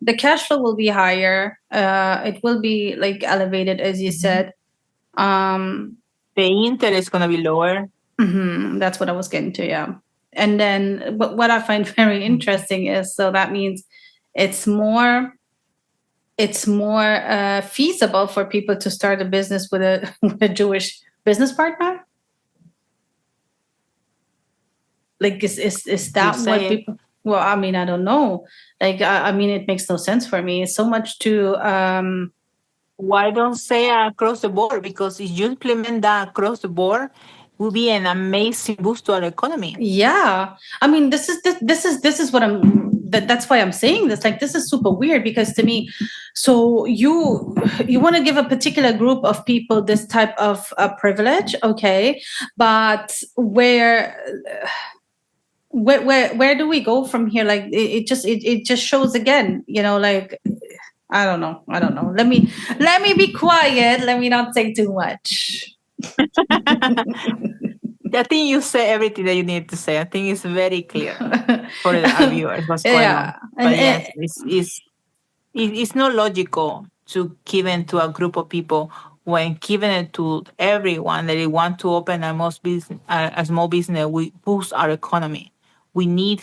the cash flow will be higher. It will be like elevated, as you said. The interest is going to be lower. That's what I was getting to, yeah. And then what I find very interesting is, so that means it's more feasible for people to start a business with a Jewish business partner. Like is that what people? Well, I mean, I don't know. Like, I mean, it makes no sense for me. It's so much to. Why don't say across the board? Because if you implement that across the board, will be an amazing boost to our economy. Yeah, I mean, this is what I'm. That's why I'm saying this. Like, this is super weird, because to me, so you want to give a particular group of people this type of privilege, okay? But where do we go from here? Like, it just shows again, like. I don't know. Let me be quiet. Let me not say too much. I think you say everything that you need to say. I think it's very clear for our viewers what's going on. But yes, it's not logical to give it to a group of people when giving it to everyone that they want to open a small business. We boost our economy. We need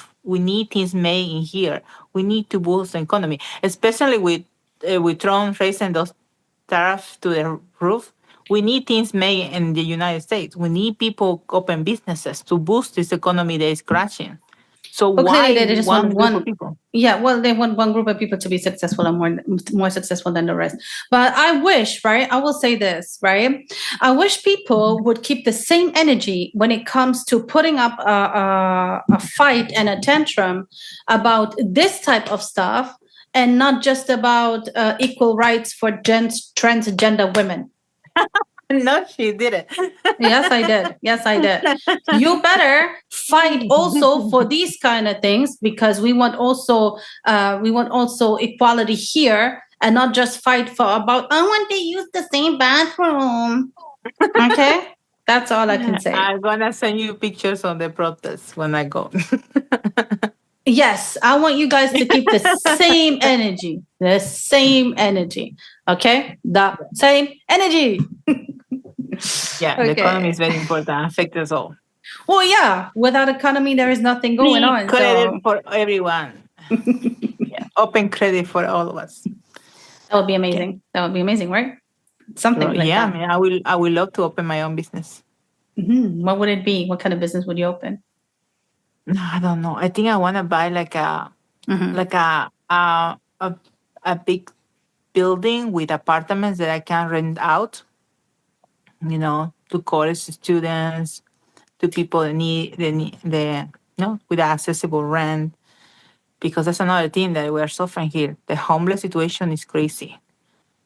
things made in here. We need to boost the economy, especially with Trump raising those tariffs to the roof. We need things made in the United States. We need people open businesses to boost this economy that is crashing. So Well, why clearly they just one want group of one. people? Yeah, well, they want one group of people to be successful and more successful than the rest. But I wish, right? I will say this, right? I wish people would keep the same energy when it comes to putting up a fight and a tantrum about this type of stuff, and not just about equal rights for transgender women. No, she did it. Yes, I did. Yes, I did. You better fight also for these kind of things, because we want also equality here, and not just fight for about, I want to use the same bathroom. Okay, that's all I can say. I'm gonna send you pictures of the protests when I go. Yes, I want you guys to keep the same energy. The same energy. Okay, the same energy. Yeah, Okay. the economy is very important. Affect us all. Well, yeah. Without economy, there is nothing going on. Credit So for everyone. Yeah, open credit for all of us. that would be amazing. That would be amazing, right? Something like yeah, that. I mean, I will love to open my own business. What would it be? What kind of business would you open? No, I don't know. I think I want to buy like a big building with apartments that I can rent out. You know, to college students, to people that need with accessible rent. Because that's another thing that we are suffering here. The homeless situation is crazy.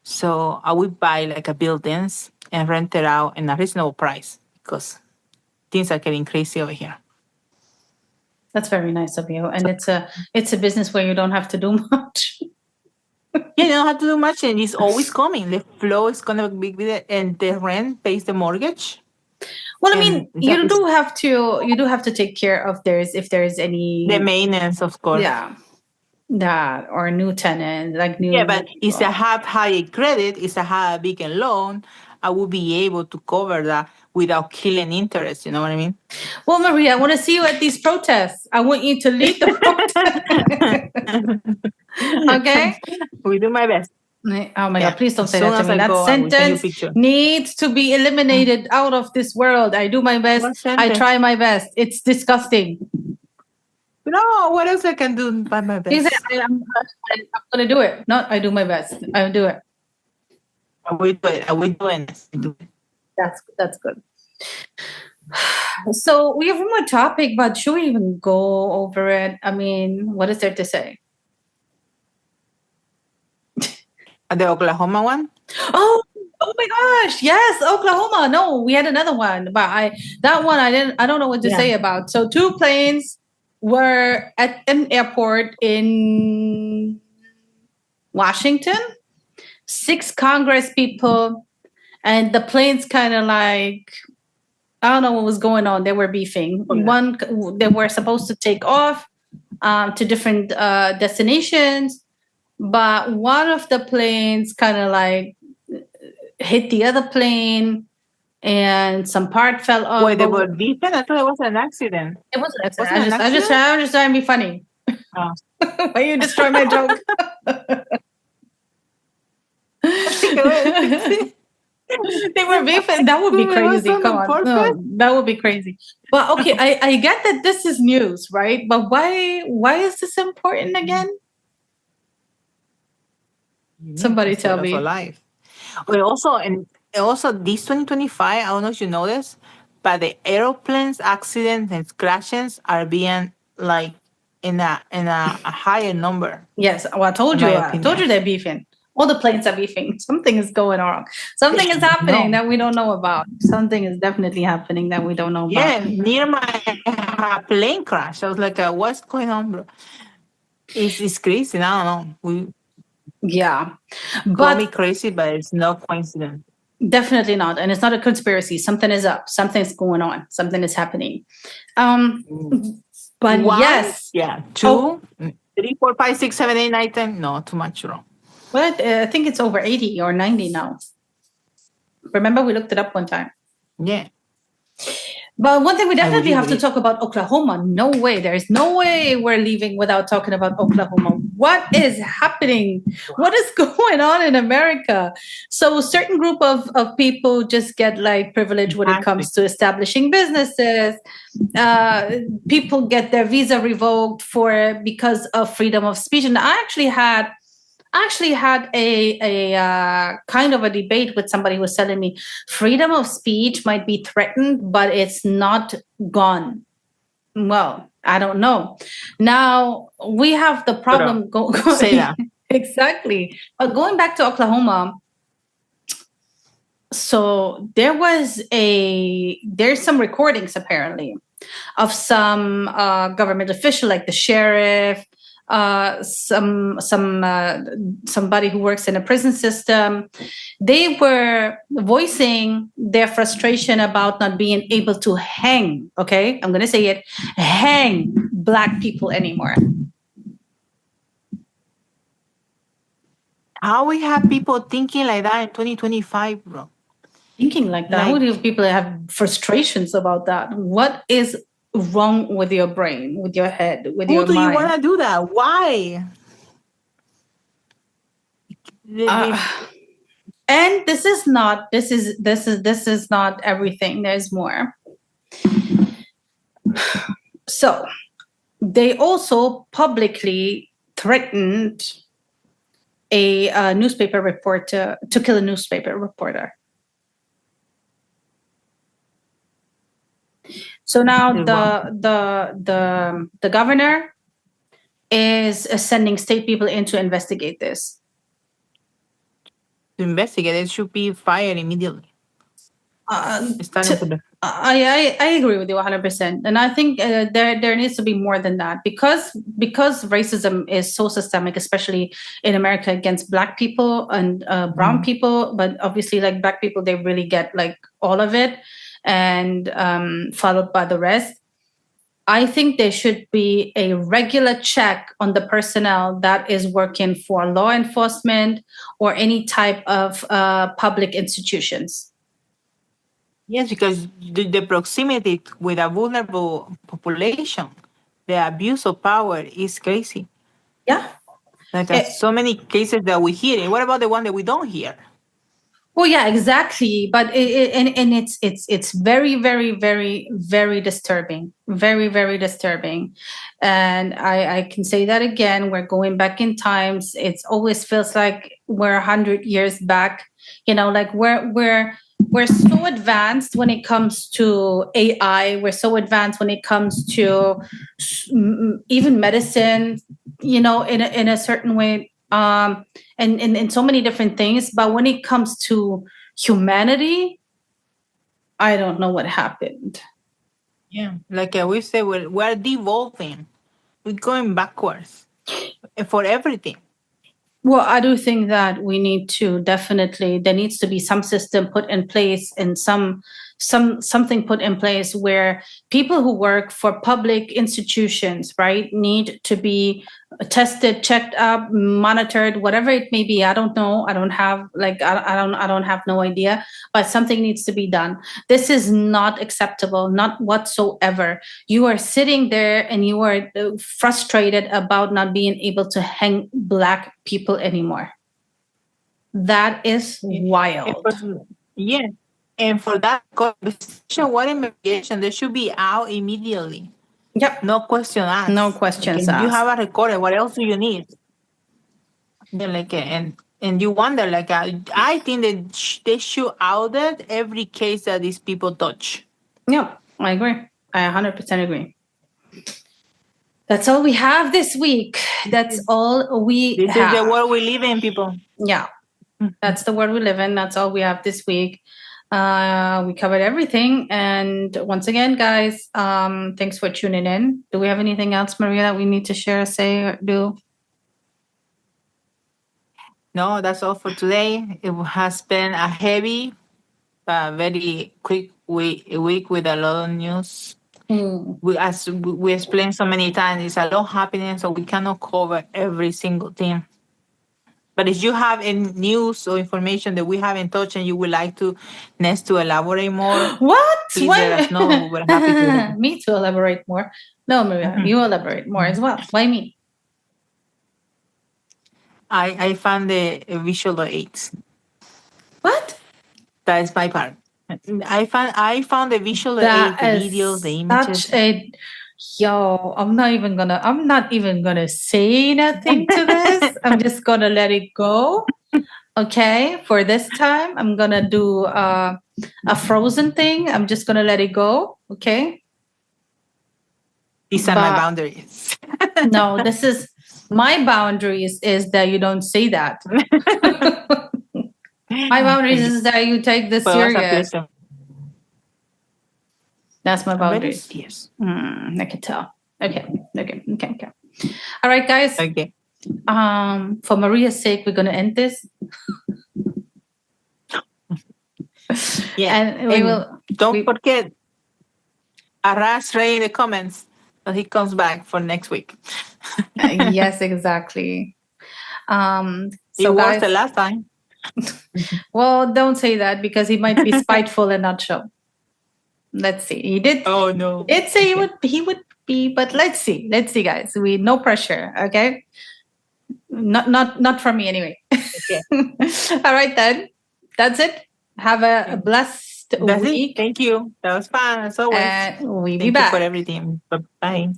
So I would buy like a buildings and rent it out in a reasonable price, because things are getting crazy over here. That's very nice of you. And it's a business where you don't have to do much. Yeah, you don't have to do much, and it's always coming. The flow is gonna be there, and the rent pays the mortgage. Well, I mean, you do have to take care of if there's any the maintenance, of course. Yeah. That or new tenant, like new. Yeah, but if I have high credit, if I have a big loan, I will be able to cover that without killing interest. You know what I mean? Well, Maria, I want to see you at these protests. I want you to lead the protest. Okay? We do my best. Oh my God, please don't say As that to soon me. as I That go, I will send you a sentence picture. needs to be eliminated out of this world. I do my best. What I sentence? try my best. It's disgusting. No, what else I can do by my He best? said, I'm going to do it. No, I do my best. I'll do it. I will do it. I will do it. That's good. So we have one more topic, but should we even go over it? I mean, what is there to say? The Oklahoma one? Oh my gosh. Yes, Oklahoma. No, we had another one, but I don't know what to say about. So 2 planes were at an airport in Washington, 6 Congress people, and the planes kind of like, I don't know what was going on. They were beefing. They were supposed to take off to different destinations, but one of the planes kind of like hit the other plane, and some part fell off. Wait, they were beefing? I thought it was an accident. It wasn't an accident. I'm just trying to be funny. Oh. Why you destroy my joke? They were beefing. That would be crazy. Come on. No, that would be crazy. But okay, I get that this is news, right? But why is this important again? Somebody tell me. Life. Well, also this 2025, I don't know if you know this, but the aeroplanes accidents and crashes are being like in a higher number. Yes, well, I told you they're beefing. All the planes are beefing. Something is going wrong. Something is happening that we don't know about. Something is definitely happening that we don't know about. Yeah, near my plane crash. I was like, what's going on, bro? It's crazy. I don't know. Call me crazy, but it's no coincidence. Definitely not. And it's not a conspiracy. Something is up. Something's going on. Something is happening. But yes. Yeah. 2, 3, 4, 5, 6, 7, 8, 9, 10. No, too much wrong. Well, I think it's over 80 or 90 now. Remember, we looked it up one time. Yeah. But one thing we definitely have to agree. talk about Oklahoma. No way. There is no way we're leaving without talking about Oklahoma. What is happening? What is going on in America? So a certain group of people just get like privilege when it comes to establishing businesses. People get their visa revoked because of freedom of speech. And I actually had a kind of a debate with somebody who was telling me freedom of speech might be threatened, but it's not gone. Well, I don't know. Now we have the problem. Say that. Exactly. But going back to Oklahoma, so there's some recordings apparently of some government official, like the sheriff, somebody who works in a prison system. They were voicing their frustration about not being able to hang, okay, I'm going to say it, hang Black people anymore. How we have people thinking like that in 2025, bro? Thinking like that? How do people have frustrations about that? What is wrong with your brain, with your head, with your mind? Who do you want to do that? Why? And this is not everything. There's more. So they also publicly threatened a newspaper reporter to kill a newspaper reporter. So now the governor is sending state people in to investigate this. To investigate, it should be fired immediately. I agree with you 100%, and I think there needs to be more than that, because racism is so systemic, especially in America, against Black people and brown people. But obviously, like Black people, they really get like all of it, and followed by the rest. I think there should be a regular check on the personnel that is working for law enforcement or any type of public institutions. Yes, because the proximity with a vulnerable population, the abuse of power is crazy. Yeah. Like so many cases that we hear. And what about the one that we don't hear? Well, yeah, exactly. But it's very, very, very, very disturbing. Very, very disturbing. And I can say that again. We're going back in times. It always feels like we're 100 years back. You know, like we're so advanced when it comes to AI. We're so advanced when it comes to even medicine, you know, in a certain way. And in so many different things. But when it comes to humanity, I don't know what happened. Yeah, like we say, we're devolving. We're going backwards for everything. Well, I do think that we need to there needs to be some system put in place and something put in place where people who work for public institutions, right, need to be tested, checked up, monitored, whatever it may be. I don't know. I don't have no idea, but something needs to be done. This is not acceptable, not whatsoever. You are sitting there and you are frustrated about not being able to hang Black people anymore. That is wild. Yeah. And for that conversation, what investigation? They should be out immediately. Yep. No question asked. No questions asked. You have a recorder. What else do you need? Yeah, like and you wonder, like I think that they should audit every case that these people touch. Yeah, I agree. I 100% agree. That's all we have this week. That's all we have. This is the world we live in, people. Yeah, that's the world we live in. That's all we have this week. We covered everything. And once again, guys, thanks for tuning in. Do we have anything else, Maria, that we need to share, say, or do? No, that's all for today. It has been a heavy, very quick week with a lot of news. As we explained so many times, it's a lot happening, so we cannot cover every single thing. But if you have any news or information that we haven't touched and you would like to Ness to elaborate more, What? please let us know. We're happy to hear. Me to elaborate more. No, Maria, you elaborate more as well. Why me? I found the visual aids. What? That is my part. I found the visual That aids, the is videos, the images. such a I'm not even gonna say nothing to this. I'm just gonna let it go. Okay, for this time, I'm gonna do a Frozen thing. I'm just gonna let it go. Okay. These are my boundaries. No, this is my boundaries. Is that you don't say that. My boundaries is that you take this serious. That's my boundaries. Yes. I can tell. Okay. All right, guys. Okay. For Maria's sake, we're gonna end this. Yeah. And we will. Don't forget. Arash Ray in the comments that he comes back for next week. Yes, exactly. So it was guys, the last time. Well, don't say that because he might be spiteful and not show. Let's see. He did. Oh no. He did say he would be, but let's see. Let's see, guys. No pressure. Okay. Not from me anyway. Okay. All right then. That's it. Have a blessed week. Thank you. That was fun as always. We'll be Thank back. you for everything. Bye.